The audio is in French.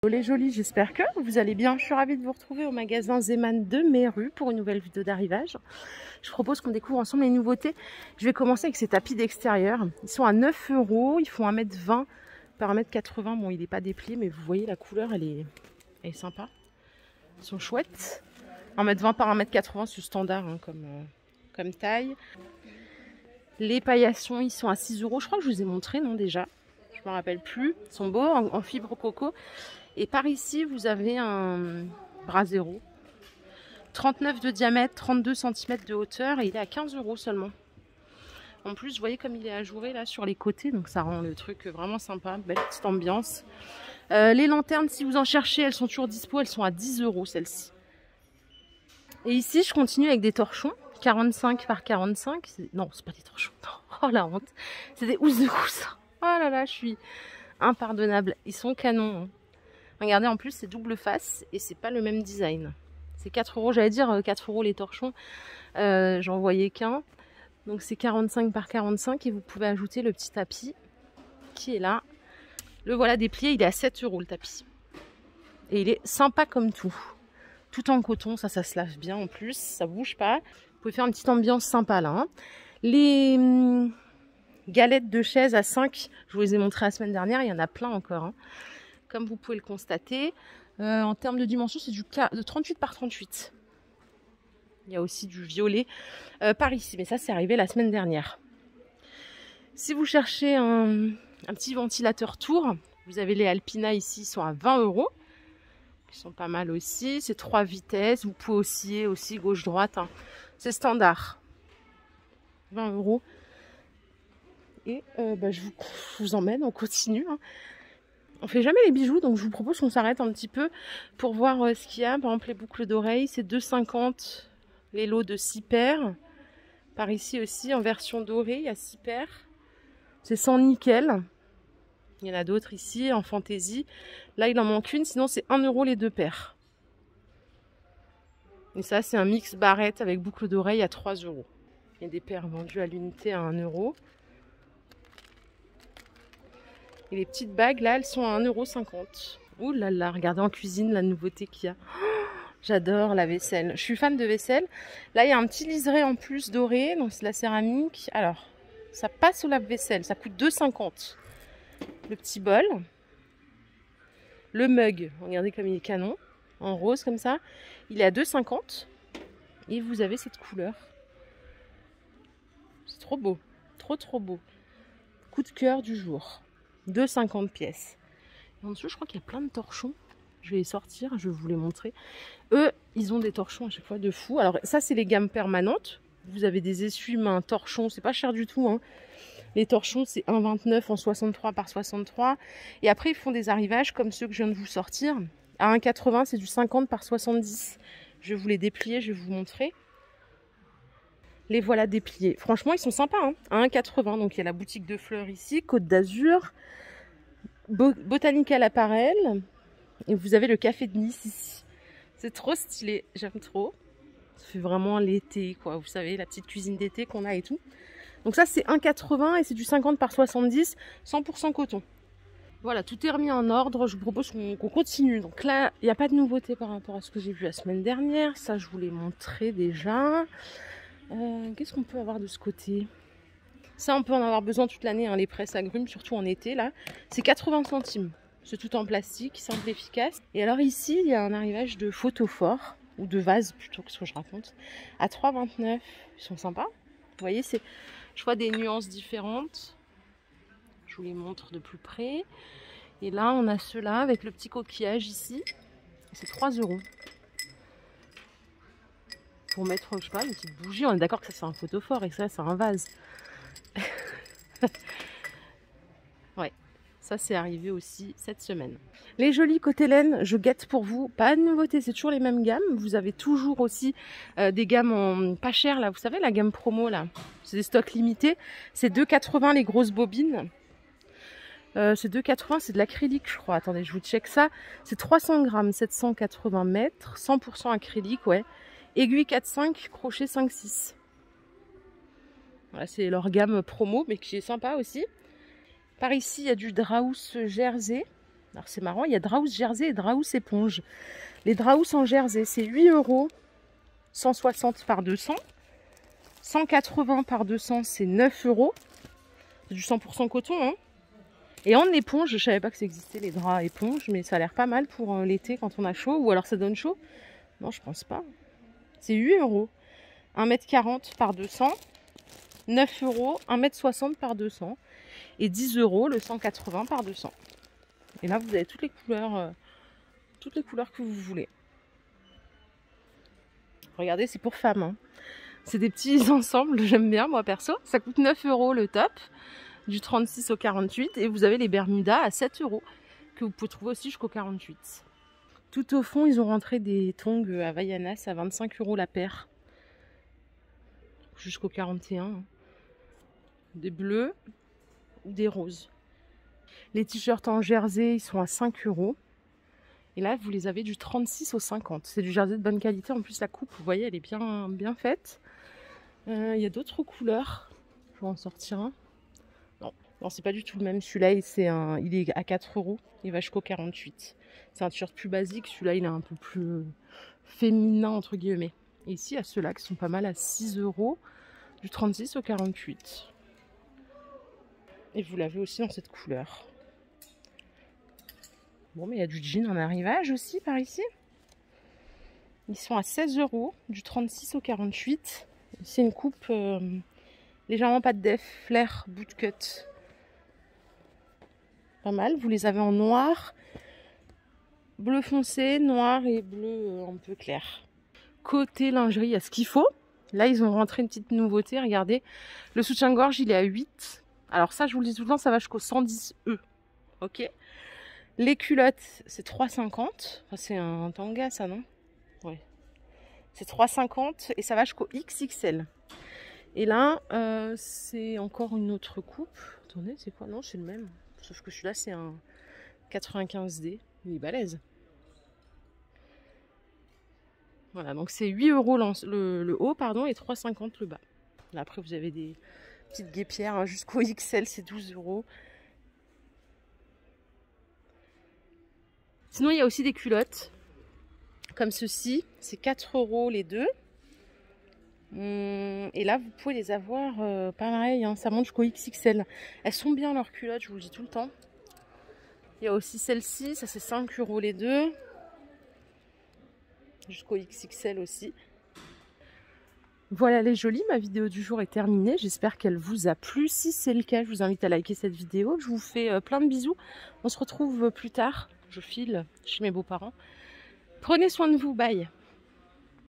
Les jolis, j'espère que vous allez bien. Je suis ravie de vous retrouver au magasin Zeman de Méru pour une nouvelle vidéo d'arrivage. Je propose qu'on découvre ensemble les nouveautés. Je vais commencer avec ces tapis d'extérieur. Ils sont à 9 €. Ils font 1,20 m par 1,80 m. Bon, il n'est pas déplié, mais vous voyez la couleur, elle est sympa. Ils sont chouettes. 1,20 m par 1,80 m, c'est standard hein, comme taille. Les paillassons, ils sont à 6 €. Je crois que je vous ai montré, non, déjà. Je ne me rappelle plus. Ils sont beaux, en fibre coco. Et par ici, vous avez un bras zéro. 39 de diamètre, 32 cm de hauteur. Et il est à 15 € seulement. En plus, vous voyez comme il est ajouré là sur les côtés. Donc ça rend le truc vraiment sympa. Belle petite ambiance. Les lanternes, si vous en cherchez, elles sont toujours dispo. Elles sont à 10 € celles-ci. Et ici, je continue avec des torchons. 45 par 45. Non, c'est pas des torchons. Oh la honte. C'est des housses de coussin. Oh là là, je suis impardonnable. Ils sont canons. Hein. Regardez, en plus, c'est double face et c'est pas le même design. C'est 4 €, j'allais dire 4 € les torchons. J'en voyais qu'un. Donc c'est 45 par 45 et vous pouvez ajouter le petit tapis qui est là. Le voilà déplié, il est à 7 € le tapis. Et il est sympa comme tout. Tout en coton, ça se lave bien en plus, ça bouge pas. Vous pouvez faire une petite ambiance sympa là. Hein. Les galettes de chaise à 5, je vous les ai montrées la semaine dernière, il y en a plein encore. Hein. Comme vous pouvez le constater. En termes de dimension, c'est de 38 par 38. Il y a aussi du violet par ici, mais ça c'est arrivé la semaine dernière. Si vous cherchez un petit ventilateur tour, vous avez les Alpina ici, ils sont à 20 €. Ils sont pas mal aussi. C'est 3 vitesses. Vous pouvez osciller aussi gauche-droite. Hein. C'est standard. 20 €. Et je vous emmène, on continue. Hein. On fait jamais les bijoux, donc je vous propose qu'on s'arrête un petit peu pour voir ce qu'il y a. Par exemple, les boucles d'oreilles, c'est 2,50 €. Les lots de 6 paires. Par ici aussi, en version dorée, il y a 6 paires. C'est sans nickel. Il y en a d'autres ici, en fantaisie. Là, il en manque une, sinon c'est 1 € les 2 paires. Et ça, c'est un mix barrette avec boucle d'oreille à 3 €. Il y a des paires vendues à l'unité à 1 €. Et les petites bagues, là, elles sont à 1,50 €. Ouh là là, regardez en cuisine la nouveauté qu'il y a. Oh, j'adore la vaisselle. Je suis fan de vaisselle. Là, il y a un petit liseré en plus doré, donc c'est de la céramique. Alors, ça passe au lave-vaisselle, ça coûte 2,50 €. Le petit bol. Le mug, regardez comme il est canon. En rose comme ça. Il est à 2,50 €. Et vous avez cette couleur. C'est trop beau. Trop trop beau. Coup de cœur du jour. 2,50 pièces. Et en dessous, je crois qu'il y a plein de torchons. Je vais les sortir, je vais vous les montrer. Eux, ils ont des torchons à chaque fois de fou. Alors ça, c'est les gammes permanentes. Vous avez des essuie-mains torchons. C'est pas cher du tout. Hein. Les torchons, c'est 1,29 € en 63 par 63. Et après, ils font des arrivages comme ceux que je viens de vous sortir. À 1,80 €, c'est du 50 par 70. Je vais vous les déplier, je vais vous montrer. Les voilà dépliés. Franchement, ils sont sympas. Hein, à 1,80 €. Donc, il y a la boutique de fleurs ici, Côte d'Azur. Botanical Apparel. Et vous avez le café de Nice ici. C'est trop stylé. J'aime trop. Ça fait vraiment l'été, quoi. Vous savez, la petite cuisine d'été qu'on a et tout. Donc ça, c'est 1,80 € et c'est du 50 par 70, 100% coton. Voilà, tout est remis en ordre. Je vous propose qu'on continue. Donc là, il n'y a pas de nouveauté par rapport à ce que j'ai vu la semaine dernière. Ça, je vous l'ai montré déjà. Qu'est-ce qu'on peut avoir de ce côté? Ça, on peut en avoir besoin toute l'année, hein, les presses agrumes, surtout en été, là. C'est 80 centimes. C'est tout en plastique, simple et efficace. Et alors ici, il y a un arrivage de photophores, ou de vases plutôt que ce que je raconte, à 3,29 €. Ils sont sympas. Vous voyez, je vois des nuances différentes. Je vous les montre de plus près. Et là, on a ceux-là avec le petit coquillage ici. C'est 3 €. Pour mettre, je sais pas, une petite bougie. On est d'accord que ça, c'est un photophore et que ça, c'est un vase. Ouais, ça, c'est arrivé aussi cette semaine. Les jolis côté laine, je guette pour vous. Pas de nouveauté, c'est toujours les mêmes gammes. Vous avez toujours aussi des gammes en pas chères, là. Vous savez, la gamme promo, là. C'est des stocks limités. C'est 2,80 € les grosses bobines. C'est 2,80 €, c'est de l'acrylique, je crois. Attendez, je vous check ça. C'est 300 grammes, 780 mètres, 100% acrylique, ouais. Aiguille 4,5, crochet 5,6. Voilà, c'est leur gamme promo, mais qui est sympa aussi. Par ici, il y a du Draus Jersey. Alors c'est marrant, il y a Draus jersey et Draus éponge. Les Draus en jersey, c'est 8 €, 160 par 200. 180 par 200, c'est 9 €. C'est du 100% coton, hein. Et en éponge, je savais pas que ça existait les draps éponge, mais ça a l'air pas mal pour l'été quand on a chaud. Ou alors ça donne chaud. Non, je pense pas. C'est 8 €. 1,40 m par 200. 9 €, 1,60 m par 200. Et 10 € le 180 par 200. Et là, vous avez toutes les couleurs que vous voulez. Regardez, c'est pour femmes, hein. C'est des petits ensembles, j'aime bien moi perso. Ça coûte 9 € le top, du 36 au 48. Et vous avez les Bermudas à 7 €, que vous pouvez trouver aussi jusqu'au 48. Tout au fond, ils ont rentré des tongs Havaianas à 25 € la paire. Jusqu'au 41. Des bleus ou des roses. Les t-shirts en jersey, ils sont à 5 €. Et là, vous les avez du 36 au 50. C'est du jersey de bonne qualité. En plus, la coupe, vous voyez, elle est bien faite. Il y a d'autres couleurs. Je vais en sortir un. Non, c'est pas du tout le même. Celui-là, il est à 4 €. Il va jusqu'au 48. C'est un t-shirt plus basique. Celui-là, il est un peu plus féminin, entre guillemets. Et ici, il y a ceux-là qui sont pas mal à 6 €, du 36 au 48. Et vous l'avez aussi dans cette couleur. Bon, mais il y a du jean en arrivage aussi par ici. Ils sont à 16 €, du 36 au 48. C'est une coupe légèrement pas de def, flair, bootcut. Pas mal. Vous les avez en noir, bleu foncé, noir et bleu un peu clair. Côté lingerie, il y a ce qu'il faut. Là, ils ont rentré une petite nouveauté. Regardez, le soutien-gorge, il est à 8. Alors ça, je vous le dis tout le temps, ça va jusqu'au 110 E. Ok. Les culottes, c'est 3,50. Enfin, c'est un tanga, ça, non? Ouais. C'est 3,50 et ça va jusqu'au XXL. Et là, c'est encore une autre coupe. Attendez, c'est quoi? Non, c'est le même. Sauf que celui-là, c'est un 95D. Il est balèze. Voilà, donc c'est 8 € le haut, pardon, et 3,50 le bas. Là, après, vous avez des petites guêpières hein, jusqu'au XL, c'est 12 €. Sinon, il y a aussi des culottes, comme ceci. C'est 4 € les deux. Et là, vous pouvez les avoir pareil, hein, ça monte jusqu'au XXL. Elles sont bien leurs culottes, je vous le dis tout le temps. Il y a aussi celle-ci, ça c'est 5 € les deux. Jusqu'au XXL aussi. Voilà les jolies, ma vidéo du jour est terminée. J'espère qu'elle vous a plu. Si c'est le cas, je vous invite à liker cette vidéo. Je vous fais plein de bisous. On se retrouve plus tard. Je file chez mes beaux-parents. Prenez soin de vous, bye.